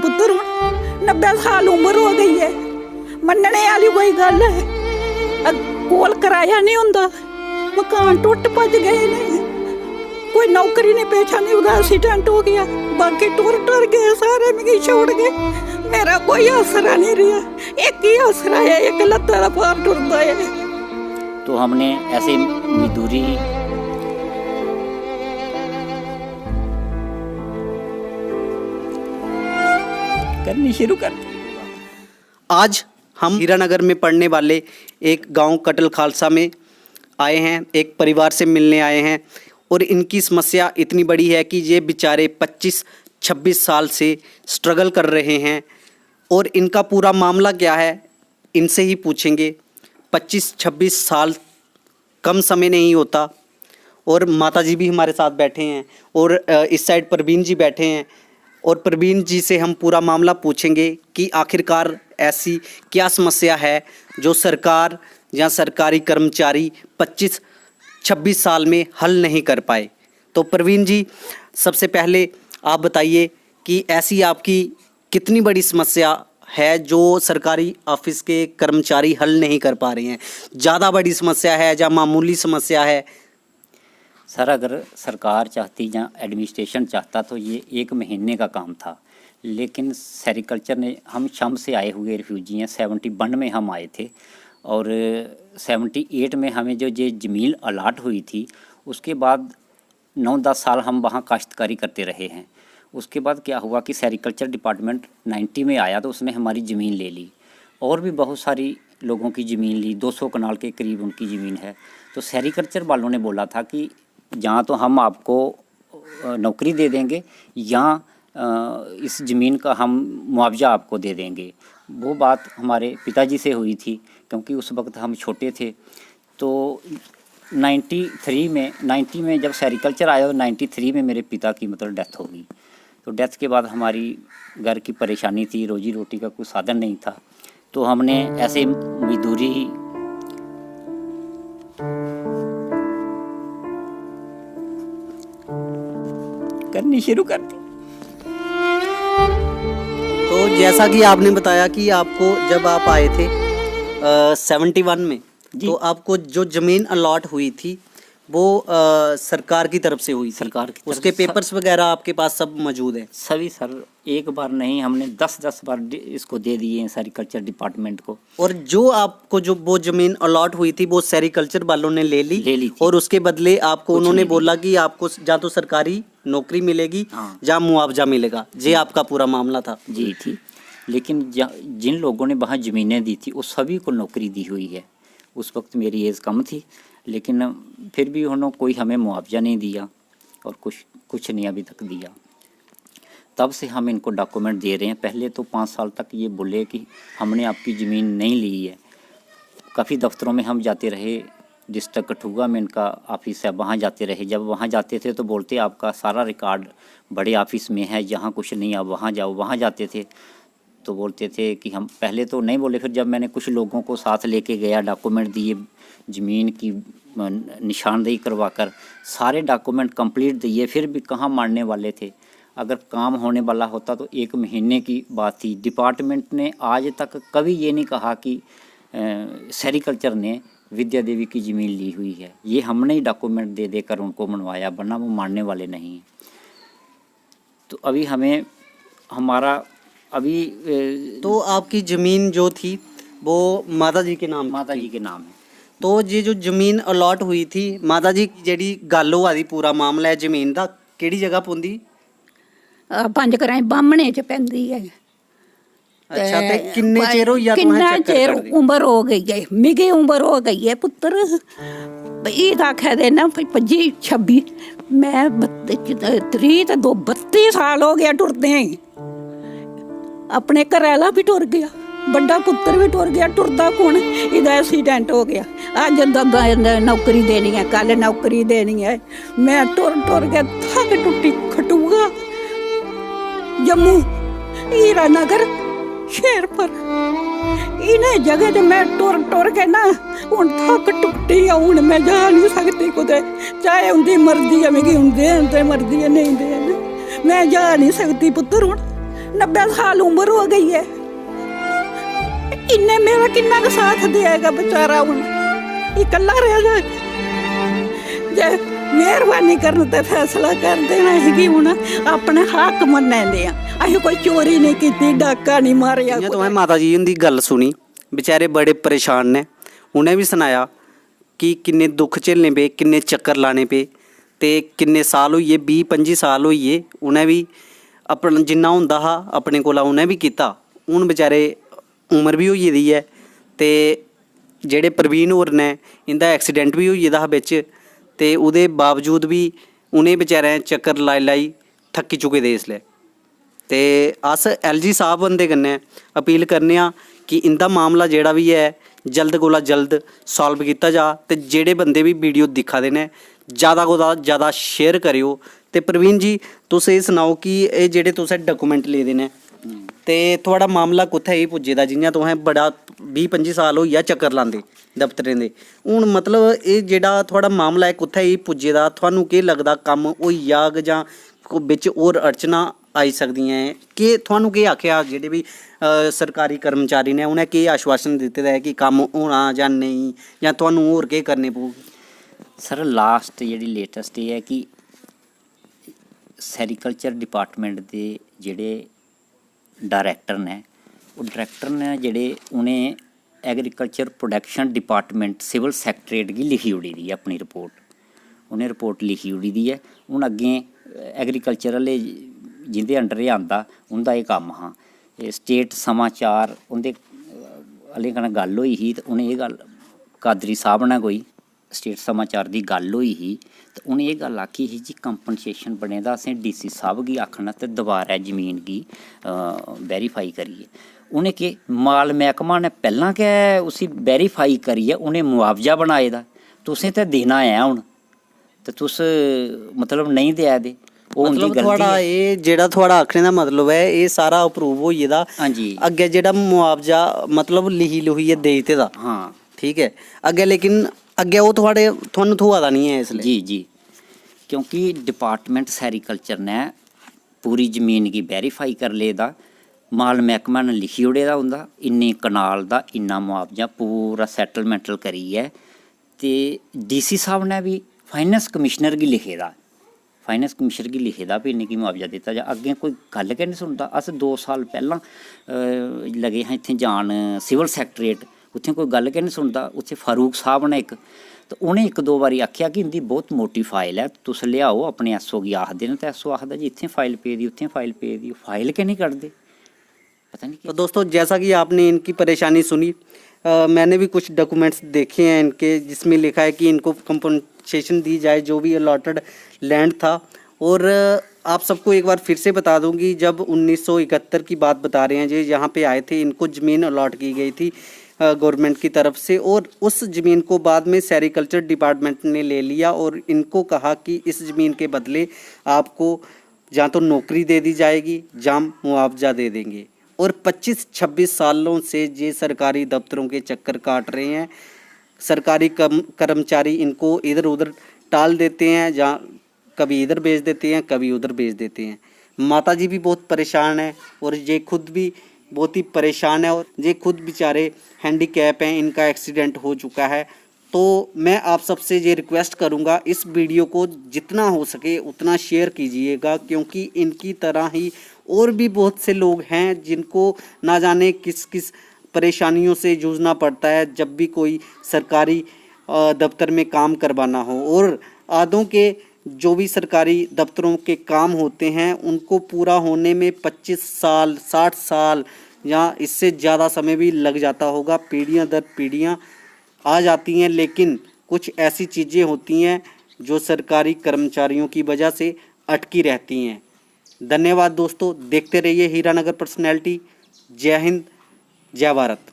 पुत्र हुण 90 साल उम्र हो गई है, मनने वाली कोई गल है। कोल कराया नहीं हुंदा, मकान टुट भज गए ने, कोई नौकरी नहीं, पेशा नहीं, उदा एक्सीडेंट हो गया, बाकी टुर गए सारे, मिगी छोड़ गए। मेरा कोई आसरा नहीं रहा, एक ही आसरा है, एक लत्ता दा पार टुरदा है। तो हमने ऐसे मजदूरी करनी शुरू कर दी। आज हम हीरानगर में पढ़ने वाले एक गांव कटल खालसा में आए हैं, एक परिवार से मिलने आए हैं और इनकी समस्या इतनी बड़ी है कि ये बेचारे 25-26 साल से स्ट्रगल कर रहे हैं। और इनका पूरा मामला क्या है इनसे ही पूछेंगे। 25-26 साल कम समय नहीं होता। और माताजी भी हमारे साथ बैठे हैं और इस साइड प्रवीण जी बैठे हैं और प्रवीण जी से हम पूरा मामला पूछेंगे कि आखिरकार ऐसी क्या समस्या है जो सरकार या सरकारी कर्मचारी 25-26 साल में हल नहीं कर पाए। तो प्रवीण जी, सबसे पहले आप बताइए कि ऐसी आपकी कितनी बड़ी समस्या है जो सरकारी ऑफिस के कर्मचारी हल नहीं कर पा रहे हैं? ज़्यादा बड़ी समस्या है या मामूली समस्या है? सर, अगर सरकार चाहती या एडमिनिस्ट्रेशन चाहता तो ये 1 महीने का काम था, लेकिन सेरिकल्चर ने, हम शम से आए हुए रिफ्यूजी हैं, 71 में हम आए थे और 78 में हमें जो ये ज़मीन अलाट हुई थी, उसके बाद 9-10 साल हम वहाँ काश्तकारी करते रहे हैं। उसके बाद क्या हुआ कि सेरिकल्चर डिपार्टमेंट 90 में आया तो उसने हमारी ज़मीन ले ली और भी बहुत सारी लोगों की ज़मीन ली, 200 कनाल के करीब उनकी ज़मीन है। तो सेरिकल्चर वालों ने बोला था कि यहाँ तो हम आपको नौकरी दे देंगे या इस ज़मीन का हम मुआवजा आपको दे देंगे। वो बात हमारे पिताजी से हुई थी क्योंकि उस वक्त हम छोटे थे। तो 90 में जब सेरिकल्चर आया और 93 में मेरे पिता की मतलब डेथ हो गई। तो डेथ के बाद हमारी घर की परेशानी थी, रोजी रोटी का कोई साधन नहीं था, तो हमने ऐसे मजदूरी ही करनी शुरू कर दी। तो जैसा कि आपने बताया कि आपको जब आप आए थे 71 में, तो आपको जो ज़मीन अलॉट हुई थी वो सरकार की तरफ से हुई थी? सरकार की तरफ उसके से पेपर्स वगैरह आपके पास सब मौजूद है? सभी सर, एक बार नहीं, हमने 10 बार इसको दे दिए हैं सेरिकल्चर डिपार्टमेंट को। और जो आपको जो वो ज़मीन अलॉट हुई थी वो सेरिकल्चर वालों ने ले ली थी। और उसके बदले आपको उन्होंने बोला कि आपको या तो सरकारी नौकरी मिलेगी या मुआवजा मिलेगा। ये आपका पूरा मामला था? जी थी, लेकिन जिन लोगों ने वहाँ ज़मीनें दी थी वो सभी को नौकरी दी हुई है। उस वक्त मेरी एज कम थी, लेकिन फिर भी उन्होंने कोई हमें मुआवजा नहीं दिया और कुछ नहीं अभी तक दिया। तब से हम इनको डॉक्यूमेंट दे रहे हैं। पहले तो 5 साल तक ये बोले कि हमने आपकी ज़मीन नहीं ली है। काफ़ी दफ्तरों में हम जाते रहे, डिस्ट्रिक्ट कठुआ में इनका ऑफिस है, वहाँ जाते रहे। जब वहाँ जाते थे तो बोलते आपका सारा रिकॉर्ड बड़े ऑफिस में है, यहाँ कुछ नहीं, आप वहाँ जाओ। वहाँ जाते थे तो बोलते थे कि हम, पहले तो नहीं बोले, फिर जब मैंने कुछ लोगों को साथ लेके गया, डॉक्यूमेंट दिए, ज़मीन की निशानदेही करवाकर सारे डॉक्यूमेंट कंप्लीट दिए, फिर भी कहाँ मानने वाले थे। अगर काम होने वाला होता तो 1 महीने की बात थी। डिपार्टमेंट ने आज तक कभी ये नहीं कहा कि सेरिकल्चर ने विद्या देवी की ज़मीन ली हुई है। ये हमने ही डॉक्यूमेंट दे देकर उनको मनवाया, वरना वो मानने वाले नहीं। तो अभी हमें हमारा तो आपकी ज़मीन जो थी वो माता जी के नाम? माता जी के नाम है। तो ये जो ज़मीन अलॉट हुई थी, माता जी जी गल हुआ दी पूरा मामला है ज़मीन का, किहड़ी जगह पौंदी? 5 घरां बामणे च पैंदी है। अच्छा, ते किन्ने चेर होई जा किन्ना चेर उम्र हो गई है, मिगी उम्र हो गई है पुत्र। भई आखे दे ना 25-26, मैं 30 ते 32 साल हो गया टुरदे। अपने घरैला भी टुर गया, बड़ा पुत्र भी टुर गया, टुरदा कौन? इहदा एक्सीडेंट हो गया। अज नौकरी देनी है, कल नौकरी देनी है। मैं टुर के थक टुटी खटूआ जम्मू हीरानगर शेरपुर इन्हें जगह ते मैं टुर के ना हुण थक टुटी। हुण मैं जा नहीं सकती कुदै, चाहे उंदी मर्जी है, मिगी उंदे मर्जी है, नहीं दे मैं जा नहीं सकती पुत्तर। हुण 90 साल उम्र हो गई है, इन्ने मेरा किन्ना का साथ देगा बेचारा, हूँ इकला रह जाएगा। जे मेहरबानी करन ते फैसला कर देना है हूँ अपने हक मन्ने दे, असीं कोई चोरी नहीं की, डाका नहीं मारिया। जियां तुसें माता जी उनकी गल सुनी, बेचारे बड़े परेशान ने, उन्हें भी सुनाया कि किन्ने दुख झेलने पे, किन्ने चक्कर लाने पे, ते किन्ने साल होइए, 20-25 साल होइए, उन्हें भी अपना जिन्ना होंदा हा अपने कोला उन्हें भी कीता। हून बेचारे उम्र भी होई गेदी है, ते जेह्ड़े प्रवीण होर ने इंदा एक्सीडेंट भी होई गेदा हा बिच, ते उहदे बावजूद भी उ'नें बेचारें चक्कर लाई लाई थक्की चुके दे इसलै। ते अस LG साहब हुंदे कन्नै अपील करने आं कि इंदा मामला जेह्ड़ा भी है जल्द कोला जल्द सॉल्व कीता जा, ते जेह्ड़े बंदे भी वीडियो दिक्खा दे ने ज़्यादा कोला ज़्यादा शेयर करियो। ते प्रवीण जी तुस एह् सनाओ कि एह् जेह्ड़े तुसें डॉक्यूमेंट लेदे ने ते थुआढ़ा मामला कुत्थै ही पुज्जे दा? जियां तुसें बड़ा 20-25 साल होई गेआ चक्कर लांदे दफ्तरें दे, हून मतलब एह् जेह्ड़ा थुआढ़ा मामला है कुत्थै ही पुज्जे दा? थुहानूं केह् लगदा कम्म होई जाग जां बिच होर अड़चनां आई सकदियां ऐ? केह् थुहानूं केह् आखेआ जेह्ड़े भी सरकारी कर्मचारी ने, उ'नें केह् आश्वासन दित्ते दा है कि कम्म होना जां नेईं, जां थुहानूं होर केह् करने पौग? सर लास्ट जेह्ड़ी लेटैस्ट एह् है कि सैरीकल्चर डिपार्टमेंट दे जेह्ड़े डायरैक्टर ने, ओह् डायरैक्टर ने जेह्ड़े उ'नें एग्रीकल्चर प्रोडक्शन डिपार्टमेंट सिविल सैक्रेटरेट गी लिखी ओड़ी दी है अपनी रिपोर्ट, उ'नें रिपोर्ट लिखी ओड़ी दी है। हून अग्गें एग्रीकल्चर आह्ले जिंदे अंडर एह् आंदा उं'दा एह् कम्म हा। एह् स्टेट समाचार उं'दे आह्ले कन्नै गल्ल होई ही, ते उ'नें एह् गल्ल कादरी साहब ने कोई स्टेट समाचार दी गल्ल होई ही, ते उ'नें एह् गल्ल आखी ही जी कंपनसेशन बने दा, असें DC साहब गी आखना ते दोबारा ज़मीन गी वेरीफाई करिए। उ'नें केह् माल मैह्कमा ने पैह्लां गै उसी वेरीफाई करियै उ'नें मुआवजा बनाए दा, तुसें ते देना ऐ हून, ते तुस मतलब नहीं देआ दे, ओह् उं'दी मतलब गलती थुआढ़ा है। एह् जेह्ड़ा थुआढ़ा आखने दा मतलब है एह् सारा अप्रूव होई गेदा, हां जी, अग्गें जेह्ड़ा मुआवजा मतलब लिखी लुखियै देई दित्ते दा, हाँ ठीक है अग्गें, लेकिन अग्गें ओह् थुहानूं थ्होआ दा नहीं है इसलै? जी, क्योंकि डिपार्टमेंट सैरीकल्चर ने पूरी ज़मीन गी वेरीफाई कर लेदा, माल मैह्कमा ने लिखी ओड़े दा उं'दा इन्ने कनाल दा इन्ना मुआवजा पूरा सैटलमैंटल करियै, ते DC साहब ने भी फाइनैंस कमिशनर गी लिखे दा, फाइनैंस कमिशनर गी लिखे दा भी इन्ने गी मुआवजा दित्ता जा। अग्गें कोई गल्ल गै नहीं सुनदा। अस 2 साल पैह्लां लगे हां इत्थें जान सिविल सैक्रेटरेट, उत्थें कोई गल्ल गै नहीं सुनदा। उत्थें फारूक साहब ने इक, तो उ'नें 1-2 बारी आखेआ कि इंदी बहुत मोटी फाइल है, तुस लेआओ अपने SO गी आखदे न, ते SO आखदा जी इत्थें फाइल पेदी उत्थें फाइल पेदी, फाइल गै नहीं कढदे, पता नहीं। तो दोस्तों जैसा कि आपने इनकी परेशानी सुनी, मैंने भी कुछ डॉक्यूमेंट्स देखे हैं इनके, जिसमें लिखा है कि इनको कंपनसेशन दी जाए जो भी अलॉटेड लैंड था। और आप सबको एक बार फिर से बता दूं कि जब 1971 की बात बता रहे हैं जी, यहाँ पे आए थे, इनको ज़मीन अलॉट की गई थी गवर्नमेंट की तरफ से, और उस ज़मीन को बाद में सेरिकल्चर डिपार्टमेंट ने ले लिया और इनको कहा कि इस ज़मीन के बदले आपको या तो नौकरी दे दी जाएगी या मुआवजा दे देंगे। और 25-26 सालों से ये सरकारी दफ्तरों के चक्कर काट रहे हैं। सरकारी कर्मचारी इनको इधर उधर टाल देते हैं, या कभी इधर भेज देते हैं कभी उधर भेज देते हैं। माता जी भी बहुत परेशान है और ये खुद भी बहुत ही परेशान है, और ये खुद बेचारे हैंडीकैप हैं, इनका एक्सीडेंट हो चुका है। तो मैं आप सबसे ये रिक्वेस्ट करूंगा, इस वीडियो को जितना हो सके उतना शेयर कीजिएगा, क्योंकि इनकी तरह ही और भी बहुत से लोग हैं जिनको ना जाने किस किस परेशानियों से जूझना पड़ता है जब भी कोई सरकारी दफ्तर में काम करवाना हो। और आधों के जो भी सरकारी दफ्तरों के काम होते हैं उनको पूरा होने में 25 साल 60 साल या इससे ज़्यादा समय भी लग जाता होगा। पीढ़ियाँ दर पीढ़ियाँ आ जाती हैं, लेकिन कुछ ऐसी चीज़ें होती हैं जो सरकारी कर्मचारियों की वजह से अटकी रहती हैं। धन्यवाद दोस्तों, देखते रहिए हीरानगर पर्सनैलिटी। जय हिंद, जय भारत।